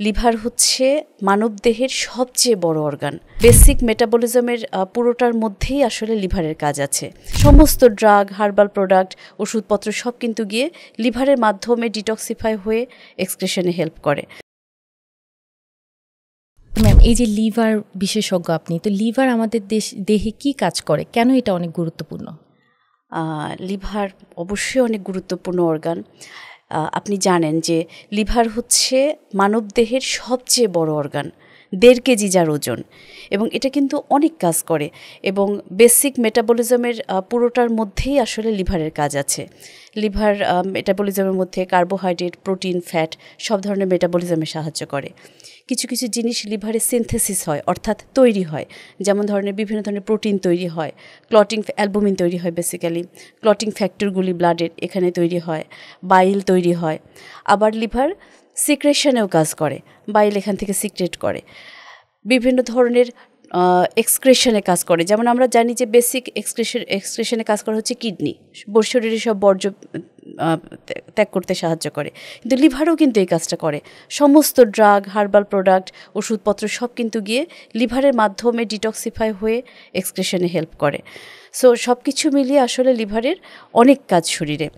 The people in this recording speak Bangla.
লিভার হচ্ছে মানবদেহের সবচেয়ে বড় অর্গান। বেসিক মেটাবলিজমের পুরোটার মধ্যেই আসলে লিভারের কাজ আছে। সমস্ত ড্রাগ, হার্বাল প্রোডাক্ট, ওষুধপত্র সব কিন্তু গিয়ে লিভারের মাধ্যমে ডিটক্সিফাই হয়ে এক্সক্রিশনে হেল্প করে। ম্যাম, এই যে লিভার বিশেষজ্ঞ আপনি, তো লিভার আমাদের দেহে কি কাজ করে, কেন এটা অনেক গুরুত্বপূর্ণ? লিভার অবশ্যই অনেক গুরুত্বপূর্ণ অর্গান। আপনি জানেন যে লিভার হচ্ছে মানবদেহের সবচেয়ে বড় অর্গান, 1.5 কেজি যার ওজন, এবং এটা কিন্তু অনেক কাজ করে এবং বেসিক মেটাবলিজমের পুরোটার মধ্যেই আসলে লিভারের কাজ আছে। লিভার মেটাবলিজমের মধ্যে কার্বোহাইড্রেট, প্রোটিন, ফ্যাট সব ধরনের মেটাবলিজমে সাহায্য করে। কিছু কিছু জিনিস লিভারে সিনথেসিস হয়, অর্থাৎ তৈরি হয়, যেমন ধরনের বিভিন্ন ধরনের প্রোটিন তৈরি হয়, ক্লটিং অ্যালবুমিন তৈরি হয়, বেসিক্যালি ক্লটিং ফ্যাক্টরগুলি ব্লাডের এখানে তৈরি হয়, বাইল তৈরি হয়। আবার লিভার সিক্রেশনেও কাজ করে, বাইল এখান থেকে সিক্রেট করে, বিভিন্ন ধরনের এক্সক্রেশনে কাজ করে। যেমন আমরা জানি যে বেসিক এক্সক্রেশনে কাজ করা হচ্ছে কিডনি, শরীরে সব বর্জ্য ত্যাগ করতে সাহায্য করে, কিন্তু লিভারও কিন্তু এই কাজটা করে। সমস্ত ড্রাগ, হার্বাল প্রোডাক্ট, ওষুধপত্র সব কিন্তু গিয়ে লিভারের মাধ্যমে ডিটক্সিফাই হয়ে এক্সক্রেশনে হেল্প করে। সো সব কিছু মিলিয়ে আসলে লিভারের অনেক কাজ শরীরে।